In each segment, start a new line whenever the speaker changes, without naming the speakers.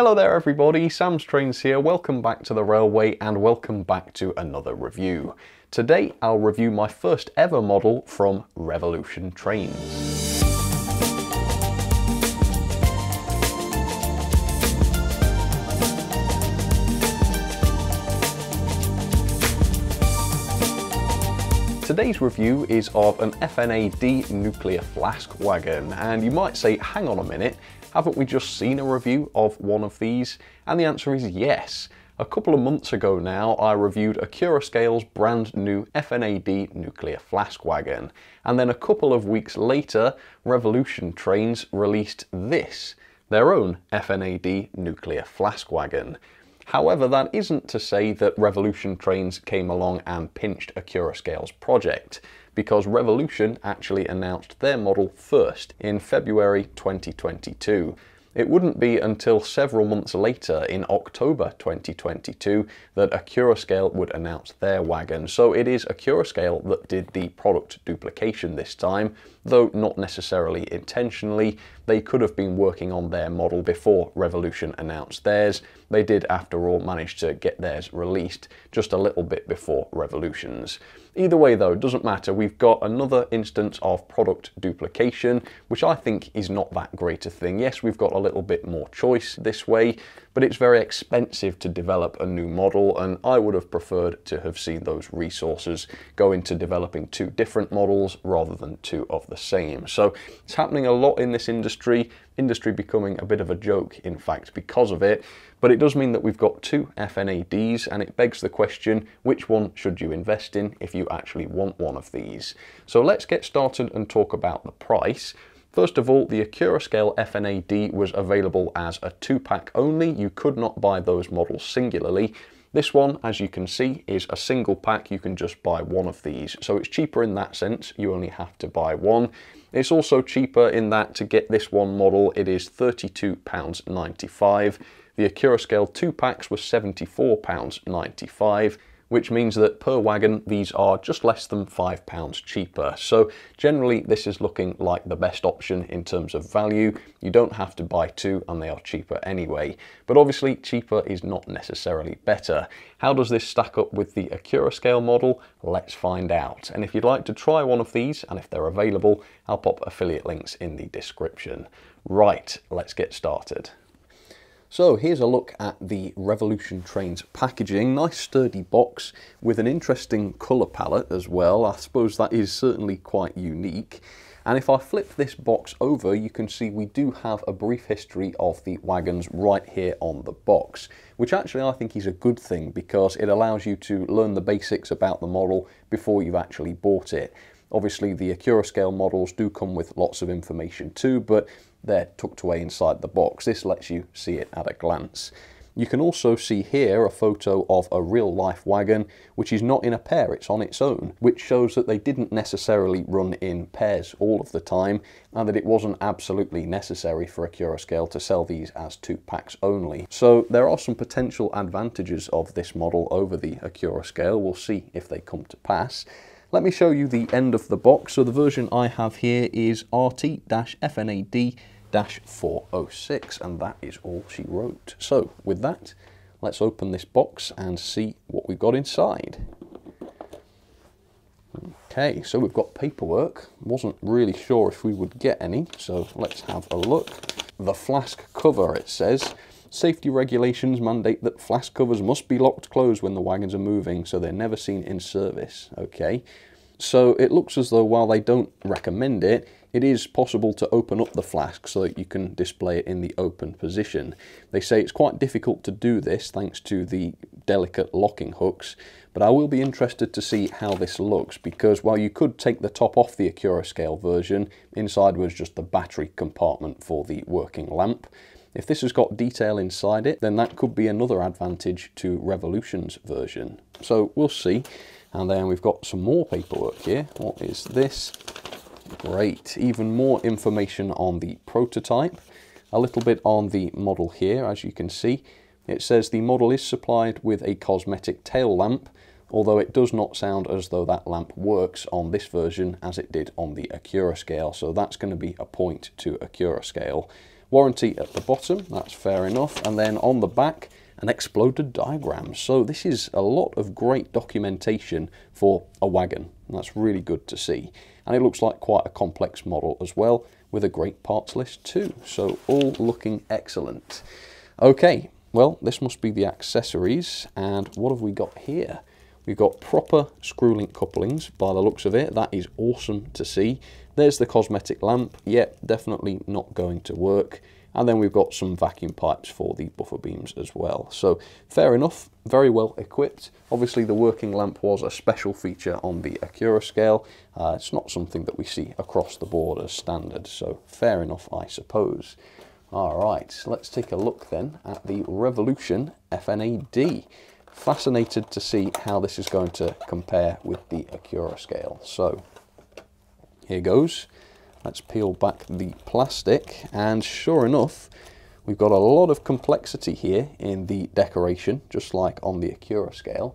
Hello there everybody, Sam's Trains here, welcome back to the railway and welcome back to another review. Today I'll review my first ever model from Revolution Trains. Today's review is of an FNA-D nuclear flask wagon, and you might say, hang on a minute, haven't we just seen a review of one of these? And the answer is yes. A couple of months ago now, I reviewed Accurascale's brand new FNA-D nuclear flask wagon. And then a couple of weeks later, Revolution Trains released this, their own FNA-D nuclear flask wagon. However, that isn't to say that Revolution Trains came along and pinched Accurascale's project, because Revolution actually announced their model first in February 2022. It wouldn't be until several months later, in October 2022, that Accurascale would announce their wagon. So it is Accurascale that did the product duplication this time, though not necessarily intentionally. They could have been working on their model before Revolution announced theirs. They did, after all, manage to get theirs released just a little bit before Revolution's. Either way though, it doesn't matter, we've got another instance of product duplication, which I think is not that great a thing. Yes, we've got a little bit more choice this way, but it's very expensive to develop a new model, and I would have preferred to have seen those resources go into developing two different models rather than two of the same. So it's happening a lot in this industry becoming a bit of a joke, in fact, because of it. But it does mean that we've got two FNA-Ds, and it begs the question, which one should you invest in if you actually want one of these? So let's get started and talk about the price. First of all, the Accurascale FNA-D was available as a 2-pack only. You could not buy those models singularly. This one, as you can see, is a single pack. You can just buy one of these. So it's cheaper in that sense. You only have to buy one. It's also cheaper in that to get this one model, it is £32.95. The Accurascale 2-packs were £74.95, which means that per wagon these are just less than £5 cheaper. So generally this is looking like the best option in terms of value. You don't have to buy two and they are cheaper anyway. But obviously cheaper is not necessarily better. How does this stack up with the Accurascale model? Let's find out. And if you'd like to try one of these, and if they're available, I'll pop affiliate links in the description. Right, let's get started. So here's a look at the Revolution Trains packaging. Nice sturdy box with an interesting colour palette as well. I suppose that is certainly quite unique. And if I flip this box over, you can see we do have a brief history of the wagons right here on the box, which actually I think is a good thing because it allows you to learn the basics about the model before you've actually bought it. Obviously the Accurascale models do come with lots of information too, but they're tucked away inside the box. This lets you see it at a glance. You can also see here a photo of a real life wagon, which is not in a pair, it's on its own, which shows that they didn't necessarily run in pairs all of the time, and that it wasn't absolutely necessary for Accurascale to sell these as 2-packs only. So there are some potential advantages of this model over the Accurascale. We'll see if they come to pass. Let me show you the end of the box. So the version I have here is RT-FNA-D-406, and that is all she wrote. So with that, let's open this box and see what we've got inside. Okay, so we've got paperwork. Wasn't really sure if we would get any, so let's have a look. The Flask cover, it says. Safety regulations mandate that flask covers must be locked closed when the wagons are moving, so they're never seen in service. Okay, so it looks as though while they don't recommend it, it is possible to open up the flask so that you can display it in the open position. They say it's quite difficult to do this thanks to the delicate locking hooks, but I will be interested to see how this looks, because while you could take the top off the Accurascale version, inside was just the battery compartment for the working lamp. If this has got detail inside it, then that could be another advantage to Revolution's version. So we'll see. And then we've got some more paperwork here. What is this? Great. Even more information on the prototype. A little bit on the model here, as you can see. It says the model is supplied with a cosmetic tail lamp, although it does not sound as though that lamp works on this version as it did on the Accurascale. So that's going to be a point to Accurascale. Warranty at the bottom, that's fair enough, and then on the back, an exploded diagram. So this is a lot of great documentation for a wagon. That's really good to see. And it looks like quite a complex model as well, with a great parts list too. So all looking excellent. Okay, well, this must be the accessories. And what have we got here? We've got proper screw link couplings by the looks of it. That is awesome to see. There's the cosmetic lamp. Yep, definitely not going to work. And then we've got some vacuum pipes for the buffer beams as well. So fair enough, very well equipped. Obviously the working lamp was a special feature on the Accurascale. It's not something that we see across the board as standard, so fair enough, I suppose. All right, let's take a look then at the Revolution FNA-D. Fascinated to see how this is going to compare with the Accurascale. So here goes. Let's peel back the plastic, and sure enough, we've got a lot of complexity here in the decoration, just like on the Accurascale.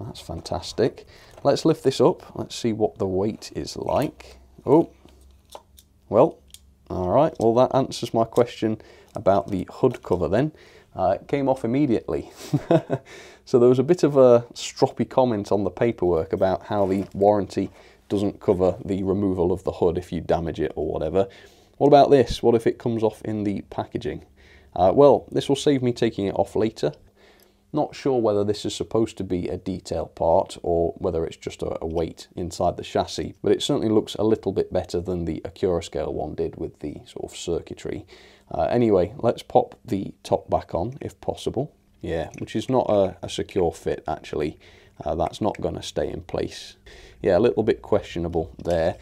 That's fantastic. Let's lift this up. Let's see what the weight is like. Oh, well, all right. Well, that answers my question about the hood cover then. It came off immediately. So there was a bit of a stroppy comment on the paperwork about how the warranty doesn't cover the removal of the hood if you damage it or whatever. What about this? What if it comes off in the packaging? Well, this will save me taking it off later. Not sure whether this is supposed to be a detail part or whether it's just a weight inside the chassis, but it certainly looks a little bit better than the Accurascale one did with the sort of circuitry. Anyway, let's pop the top back on if possible. Yeah, which is not a secure fit actually. That's not going to stay in place. Yeah, a little bit questionable there.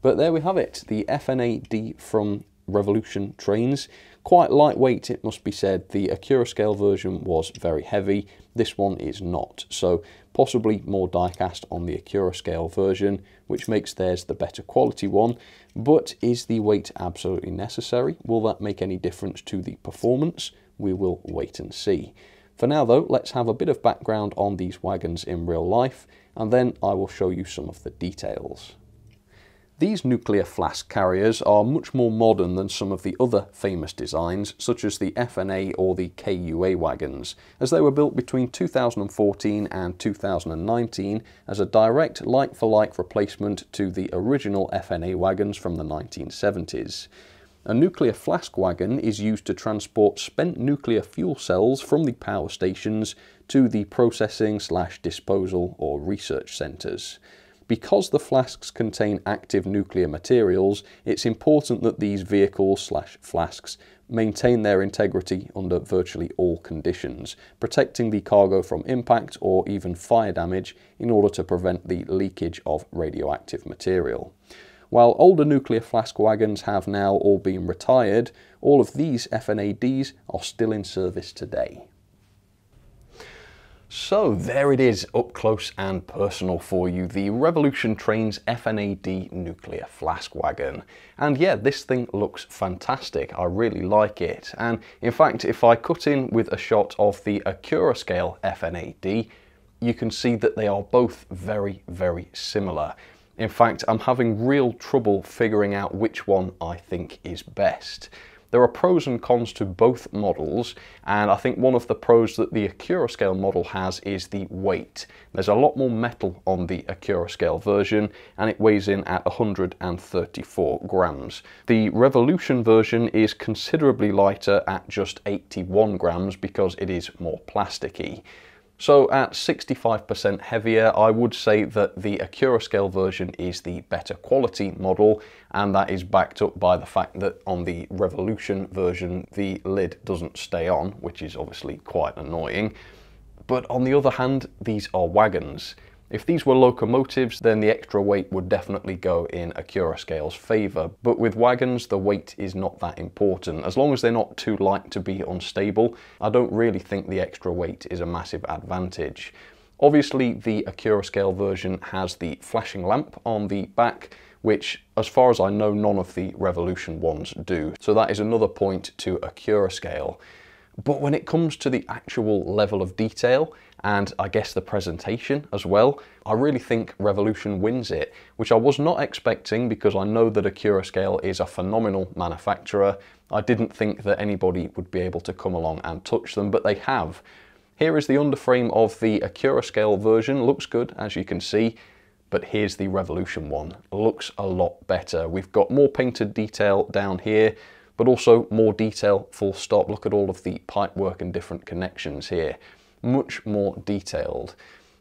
But there we have it, the FNA-D from Revolution trains. Quite lightweight, it must be said. The Accurascale version was very heavy. This one is not. So possibly more die-cast on the Accurascale version, which makes theirs the better quality one. But is the weight absolutely necessary? Will that make any difference to the performance? We will wait and see. For now though, let's have a bit of background on these wagons in real life, and then I will show you some of the details. These nuclear flask carriers are much more modern than some of the other famous designs, such as the FNA or the KUA wagons, as they were built between 2014 and 2019 as a direct like-for-like replacement to the original FNA wagons from the 1970s. A nuclear flask wagon is used to transport spent nuclear fuel cells from the power stations to the processing/disposal or research centres. Because the flasks contain active nuclear materials, it's important that these vehicles/flasks maintain their integrity under virtually all conditions, protecting the cargo from impact or even fire damage in order to prevent the leakage of radioactive material. While older nuclear flask wagons have now all been retired, all of these FNA-Ds are still in service today. So there it is, up close and personal for you, the Revolution Trains FNA-D nuclear flask wagon. And yeah, this thing looks fantastic. I really like it. And in fact, if I cut in with a shot of the Accurascale FNA-D, you can see that they are both very, very similar. In fact, I'm having real trouble figuring out which one I think is best. There are pros and cons to both models, and I think one of the pros that the Accurascale model has is the weight. There's a lot more metal on the Accurascale version, and it weighs in at 134 grams. The Revolution version is considerably lighter at just 81 grams because it is more plasticky. So at 65% heavier, I would say that the Accurascale version is the better quality model, and that is backed up by the fact that on the Revolution version, the lid doesn't stay on, which is obviously quite annoying. But on the other hand, these are wagons. If these were locomotives, then the extra weight would definitely go in Accurascale's favour. But with wagons, the weight is not that important. As long as they're not too light to be unstable, I don't really think the extra weight is a massive advantage. Obviously, the Accurascale version has the flashing lamp on the back, which, as far as I know, none of the Revolution ones do. So that is another point to Accurascale. But when it comes to the actual level of detail and I guess the presentation as well. I really think Revolution wins it, which I was not expecting because I know that Accurascale is a phenomenal manufacturer. I didn't think that anybody would be able to come along and touch them, but they have. Here is the underframe of the Accurascale version. Looks good, as you can see, but here's the Revolution one. Looks a lot better. We've got more painted detail down here, but also more detail, full stop. Look at all of the pipework and different connections here. Much more detailed.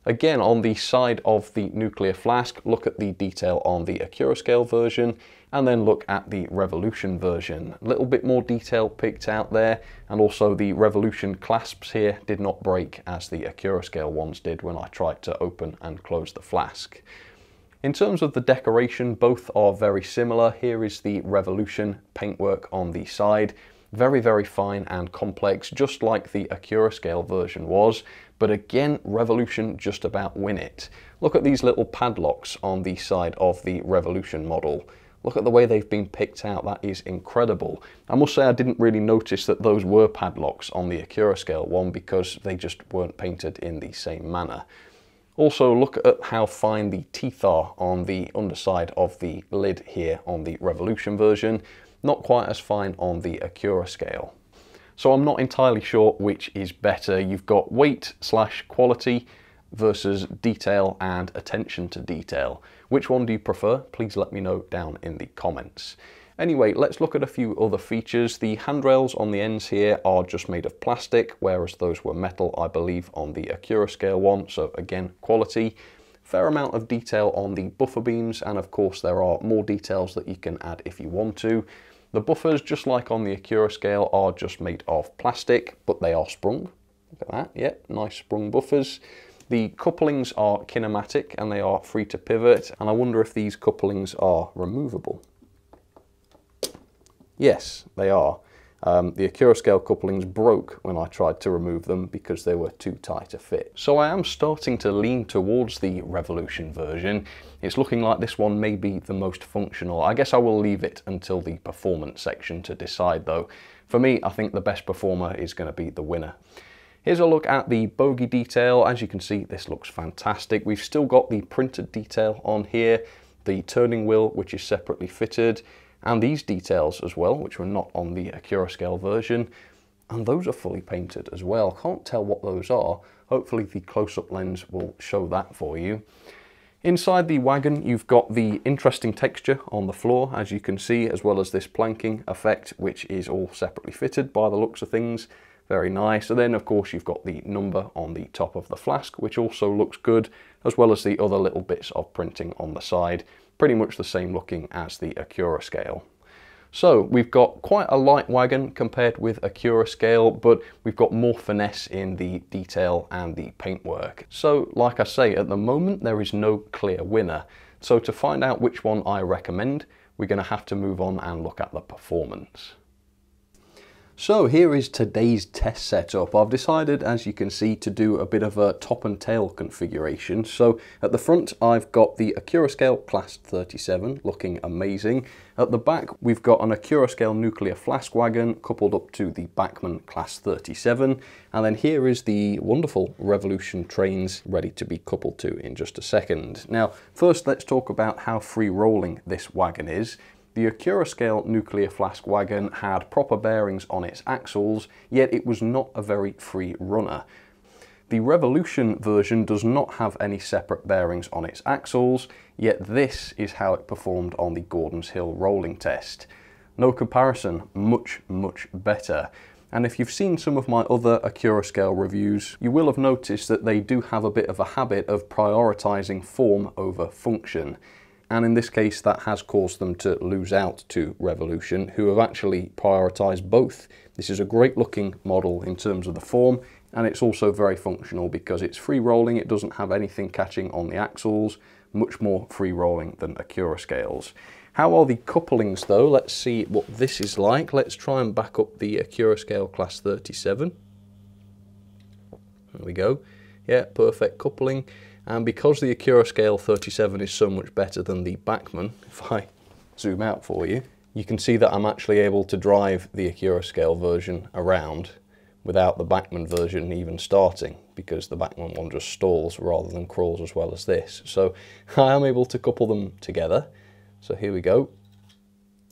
Again, on the side of the nuclear flask, look at the detail on the Accurascale version, and then look at the Revolution version. A little bit more detail picked out there, and also the Revolution clasps here did not break as the Accurascale ones did when I tried to open and close the flask. In terms of the decoration, both are very similar. Here is the Revolution paintwork on the side. Very, very fine and complex, just like the Accurascale version was, but again, Revolution just about win it. Look at these little padlocks on the side of the Revolution model. Look at the way they've been picked out, that is incredible. I must say I didn't really notice that those were padlocks on the Accurascale one because they just weren't painted in the same manner. Also, look at how fine the teeth are on the underside of the lid here on the Revolution version. Not quite as fine on the Accurascale. So I'm not entirely sure which is better. You've got weight / quality versus detail and attention to detail. Which one do you prefer? Please let me know down in the comments. Anyway, let's look at a few other features. The handrails on the ends here are just made of plastic, whereas those were metal, I believe, on the Accurascale one. So again, quality. Fair amount of detail on the buffer beams, and of course there are more details that you can add if you want to. The buffers, just like on the Accurascale, are just made of plastic, but they are sprung. Look at that, yeah, nice sprung buffers. The couplings are kinematic and they are free to pivot, and I wonder if these couplings are removable. Yes, they are. The Accurascale couplings broke when I tried to remove them because they were too tight to fit. So I am starting to lean towards the Revolution version. It's looking like this one may be the most functional. I guess I will leave it until the performance section to decide though. For me, I think the best performer is going to be the winner. Here's a look at the bogie detail. As you can see, this looks fantastic. We've still got the printed detail on here, the turning wheel, which is separately fitted, and these details as well, which were not on the Accurascale version, and those are fully painted as well. Can't tell what those are. Hopefully the close-up lens will show that for you. Inside the wagon, you've got the interesting texture on the floor, as you can see, as well as this planking effect, which is all separately fitted by the looks of things. Very nice. And then of course you've got the number on the top of the flask, which also looks good, as well as the other little bits of printing on the side. Pretty much the same looking as the Accurascale. So we've got quite a light wagon compared with Accurascale, but we've got more finesse in the detail and the paintwork. So like I say, at the moment there is no clear winner. So to find out which one I recommend, we're going to have to move on and look at the performance. So here is today's test setup. I've decided, as you can see, to do a bit of a top and tail configuration. So at the front, I've got the Accurascale Class 37 looking amazing. At the back, we've got an Accurascale nuclear flask wagon coupled up to the Bachmann Class 37. And then here is the wonderful Revolution trains ready to be coupled to in just a second. Now, first let's talk about how free rolling this wagon is. The Accurascale nuclear flask wagon had proper bearings on its axles, yet it was not a very free runner. The Revolution version does not have any separate bearings on its axles, yet this is how it performed on the Gordon's Hill rolling test. No comparison, much, much better. And if you've seen some of my other Accurascale reviews, you will have noticed that they do have a bit of a habit of prioritizing form over function. And in this case, that has caused them to lose out to Revolution, who have actually prioritized both. This is a great looking model in terms of the form, and it's also very functional because it's free rolling. It doesn't have anything catching on the axles, much more free rolling than Accurascale's. How are the couplings though? Let's see what this is like. Let's try and back up the Accurascale Class 37. There we go. Yeah, perfect coupling. And because the Accurascale 37 is so much better than the Bachmann, if I zoom out for you, you can see that I'm actually able to drive the Accurascale version around without the Wagon version even starting, because the Wagon one just stalls rather than crawls as well as this. So I am able to couple them together. So here we go.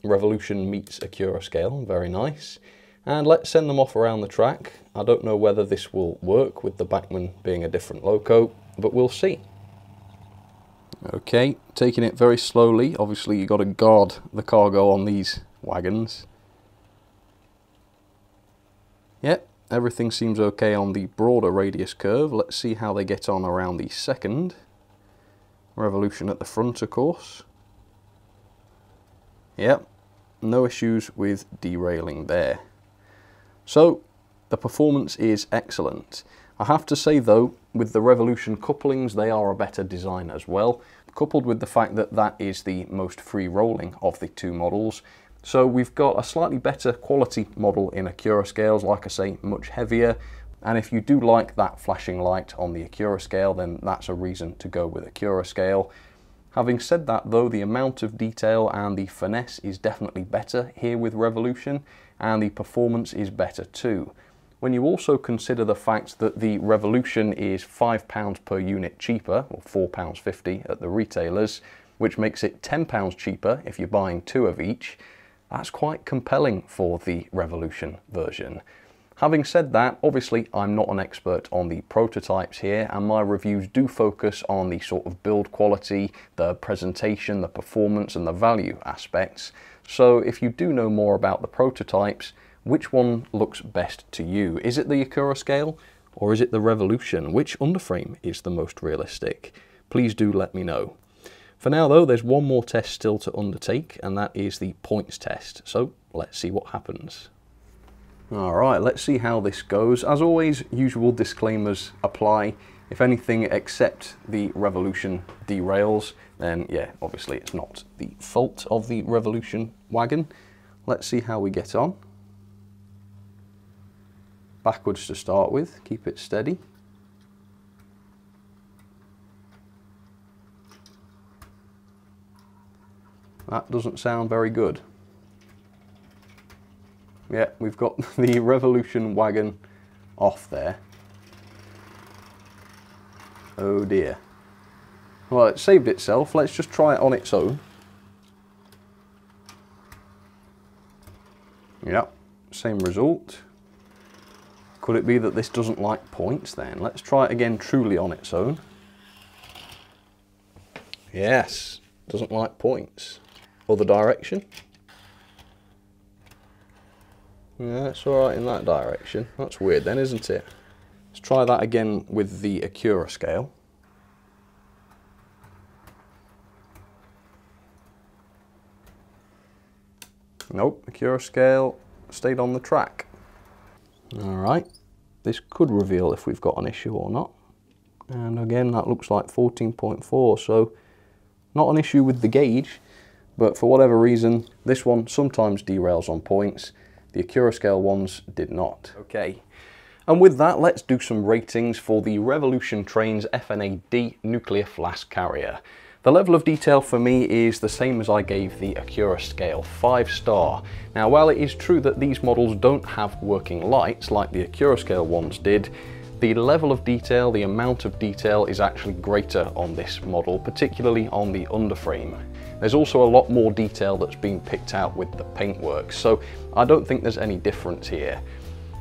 Revolution meets Accurascale, very nice. And let's send them off around the track. I don't know whether this will work with the Wagon being a different loco, but we'll see. Okay, taking it very slowly. Obviously you've got to guard the cargo on these wagons. Yep, everything seems okay on the broader radius curve. Let's see how they get on around the second. Revolution at the front, of course. Yep, no issues with derailing there. So, the performance is excellent. I have to say though, with the Revolution couplings, they are a better design as well, coupled with the fact that that is the most free rolling of the two models. So we've got a slightly better quality model in Accurascales, like I say, much heavier. And if you do like that flashing light on the Accurascale, then that's a reason to go with Accurascale. Having said that though, the amount of detail and the finesse is definitely better here with Revolution, and the performance is better too. When you also consider the fact that the Revolution is £5 per unit cheaper, or £4.50 at the retailers, which makes it £10 cheaper if you're buying two of each, that's quite compelling for the Revolution version. Having said that, obviously I'm not an expert on the prototypes here, and my reviews do focus on the sort of build quality, the presentation, the performance and the value aspects. So if you do know more about the prototypes, which one looks best to you? Is it the Accurascale or is it the Revolution? Which underframe is the most realistic? Please do let me know. For now though, there's one more test still to undertake, and that is the points test. So let's see what happens. Alright, let's see how this goes. As always, usual disclaimers apply. If anything except the Revolution derails, then yeah, obviously it's not the fault of the Revolution wagon. Let's see how we get on. Backwards to start with, keep it steady. That doesn't sound very good. Yeah, we've got the Revolution wagon off there. Oh dear. Well, it saved itself. Let's just try it on its own. Yep, same result. Could it be that this doesn't like points then? Let's try it again truly on its own. Yes, doesn't like points. Other direction. Yeah, it's alright in that direction. That's weird then, isn't it? Let's try that again with the Accurascale. Nope, Accurascale stayed on the track. Alright, this could reveal if we've got an issue or not. And again, that looks like 14.4, so not an issue with the gauge, but for whatever reason, this one sometimes derails on points. The Accurascale ones did not. Okay, and with that, let's do some ratings for the Revolution Trains FNA-D nuclear flask carrier. The level of detail for me is the same as I gave the Accurascale, 5-star. Now, while it is true that these models don't have working lights like the Accurascale ones did, the level of detail, the amount of detail is actually greater on this model, particularly on the underframe. There's also a lot more detail that's being picked out with the paintwork, so I don't think there's any difference here.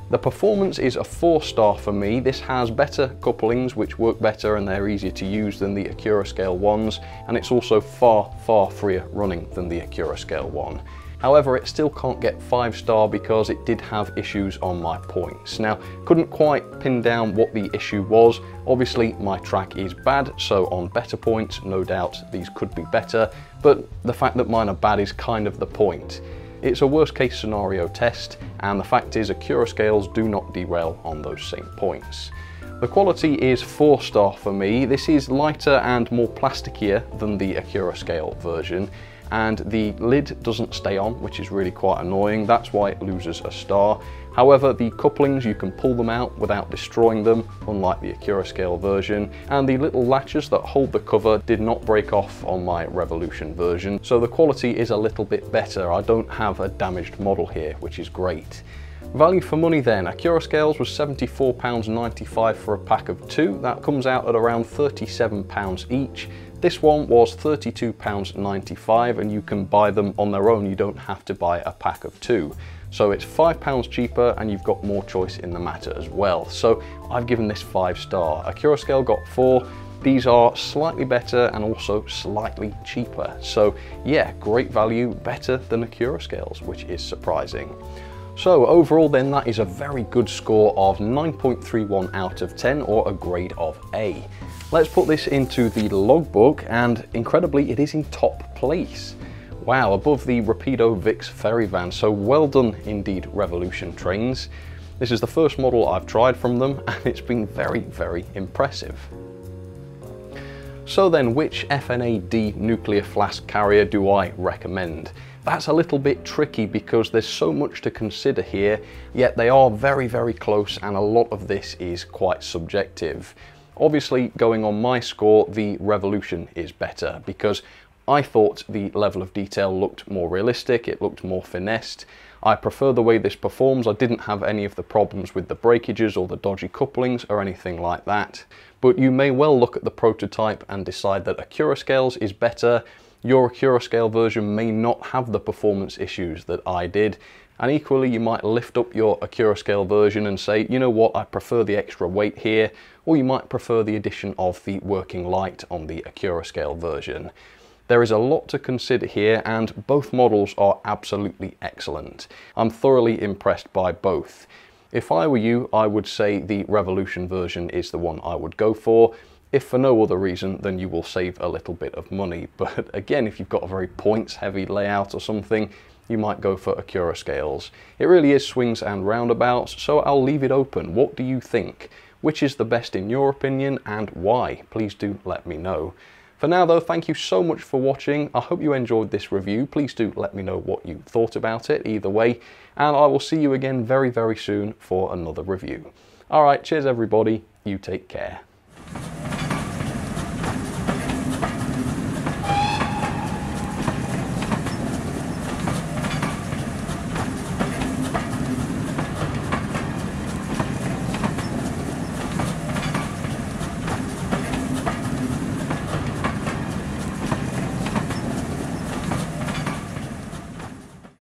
The performance is a 4-star for me. This has better couplings which work better and they're easier to use than the Accurascale ones, and it's also far freer running than the Accurascale one. However, it still can't get 5-star because it did have issues on my points. Now, couldn't quite pin down what the issue was. Obviously, my track is bad, so on better points, no doubt these could be better, but the fact that mine are bad is kind of the point. It's a worst case scenario test, and the fact is Accurascales do not derail on those same points. The quality is 4-star for me. This is lighter and more plasticier than the Accurascale version, and the lid doesn't stay on, which is really quite annoying. That's why it loses a star. However, the couplings, you can pull them out without destroying them, unlike the Accurascale version, and the little latches that hold the cover did not break off on my Revolution version, so the quality is a little bit better. I don't have a damaged model here, which is great. Value for money then, Accurascales was £74.95 for a pack of 2, that comes out at around £37 each. This one was £32.95 and you can buy them on their own, you don't have to buy a pack of 2. So it's £5 cheaper and you've got more choice in the matter as well. So I've given this 5-star. Accurascale got 4. These are slightly better and also slightly cheaper. So yeah, great value, better than Accurascales, which is surprising. So overall then, that is a very good score of 9.31 out of 10, or a grade of A. Let's put this into the logbook, and incredibly it is in top place. Wow, above the Rapido Vix ferry van, so well done indeed, Revolution Trains. This is the first model I've tried from them and it's been very, very impressive. So then, which FNA-D nuclear flask carrier do I recommend? That's a little bit tricky because there's so much to consider here, yet they are very, very close and a lot of this is quite subjective. Obviously, going on my score, the Revolution is better because I thought the level of detail looked more realistic, it looked more finessed. I prefer the way this performs. I didn't have any of the problems with the breakages or the dodgy couplings or anything like that. But you may well look at the prototype and decide that Accurascales is better. Your Accurascale version may not have the performance issues that I did. And equally, you might lift up your Accurascale version and say, you know what, I prefer the extra weight here, or you might prefer the addition of the working light on the Accurascale version. There is a lot to consider here and both models are absolutely excellent. I'm thoroughly impressed by both. If I were you, I would say the Revolution version is the one I would go for. If for no other reason, then you will save a little bit of money. But again, if you've got a very points heavy layout or something, you might go for Accurascales. It really is swings and roundabouts, so I'll leave it open. What do you think? Which is the best in your opinion and why? Please do let me know. For now though, thank you so much for watching. I hope you enjoyed this review. Please do let me know what you thought about it either way, and I will see you again very, very soon for another review. Alright, cheers everybody, you take care.